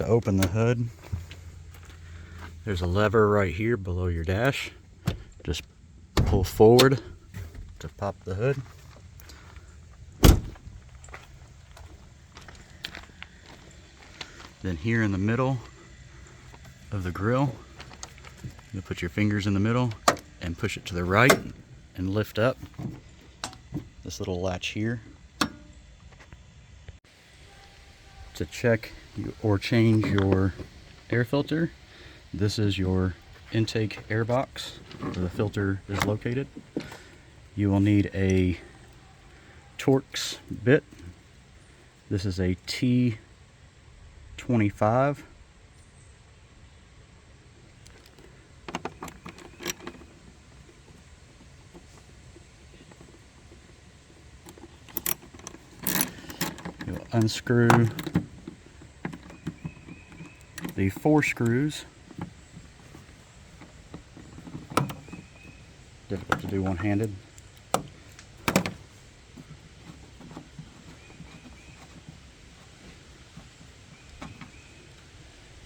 To open the hood, there's a lever right here below your dash. Just pull forward to pop the hood. Then here in the middle of the grill, you'll put your fingers in the middle and push it to the right and lift up this little latch here. To check or change your air filter, this is your intake air box where the filter is located. You will need a torx bit. This is a T25. You'll unscrew the 4 screws. Difficult to do one-handed.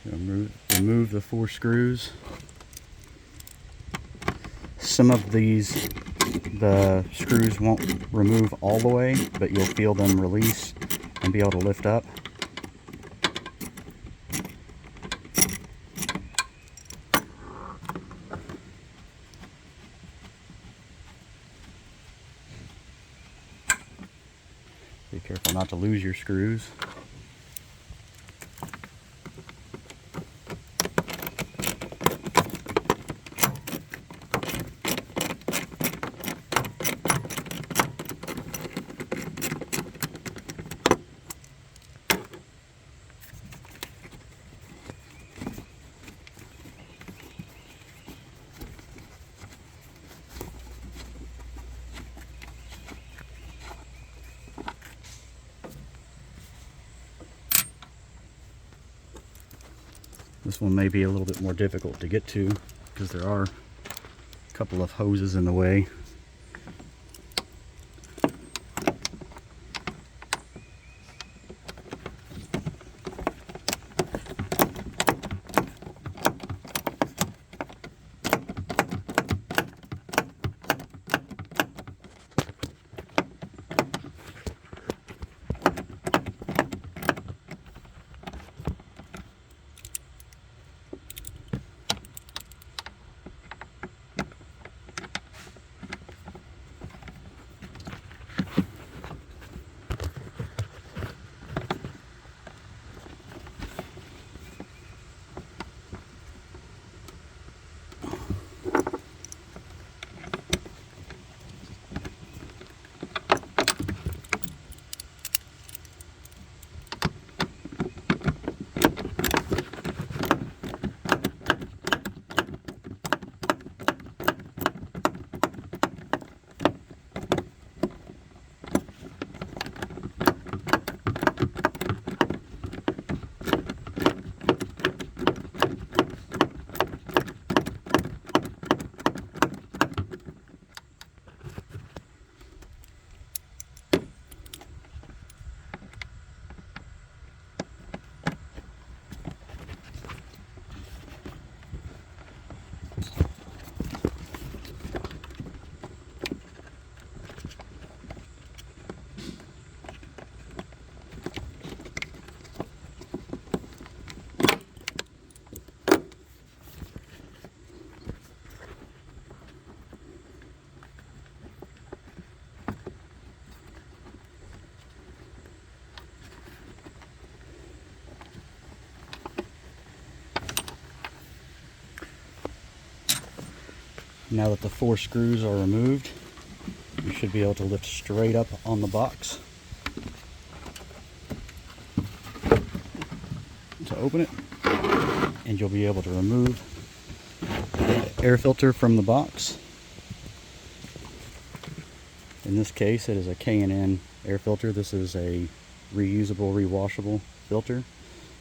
Remove the 4 screws. Some of these, the screws won't remove all the way, but you'll feel them release and be able to lift up. Be careful not to lose your screws. This one may be a little bit more difficult to get to because there are a couple of hoses in the way. Now that the 4 screws are removed, you should be able to lift straight up on the box to open it, and you'll be able to remove the air filter from the box. In this case, it is a K&N air filter. This is a reusable, rewashable filter.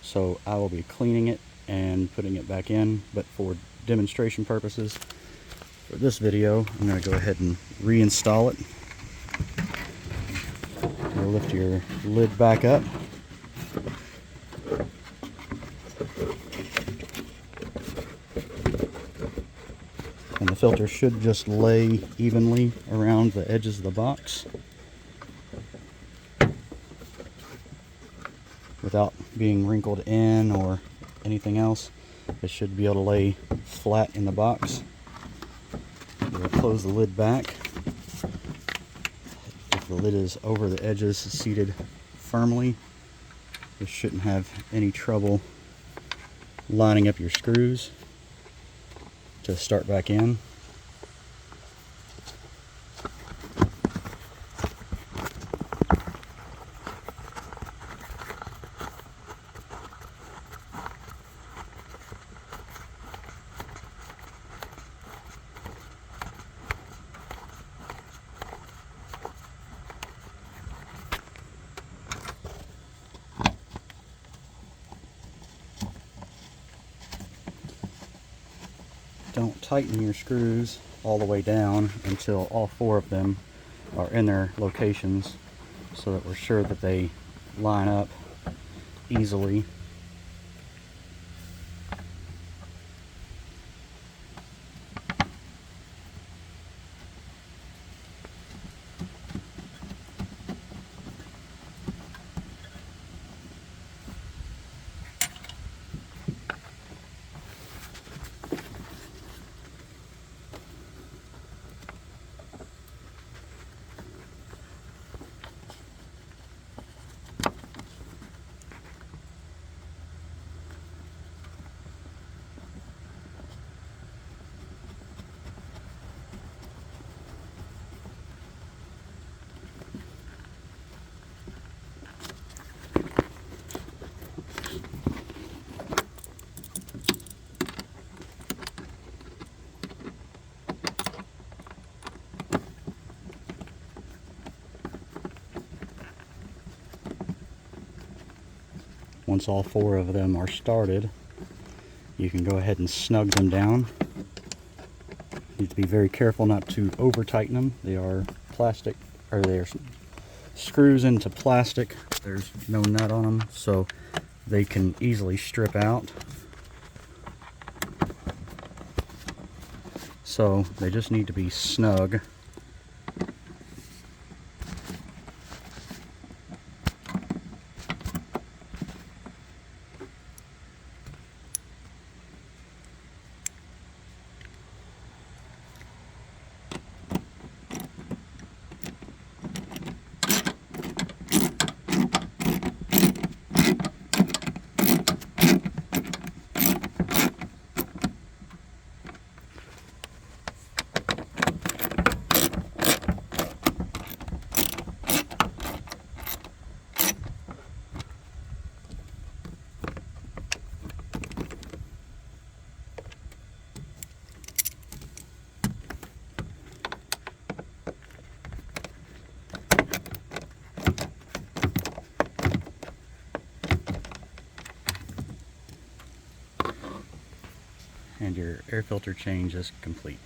So I will be cleaning it and putting it back in, but for demonstration purposes, for this video, I'm going to go ahead and reinstall it. You'll lift your lid back up. filter should just lay evenly around the edges of the box without being wrinkled in or anything else. It should be able to lay flat in the box. We'll close the lid back. If the lid is over the edges, seated firmly, you shouldn't have any trouble lining up your screws to start back in. Don't tighten your screws all the way down until all 4 of them are in their locations, so that we're sure that they line up easily. Once all 4 of them are started, you can go ahead and snug them down. You need to be very careful not to over tighten them. They are plastic, or they're screws into plastic. There's no nut on them, so they can easily strip out. So they just need to be snug. And your air filter change is complete.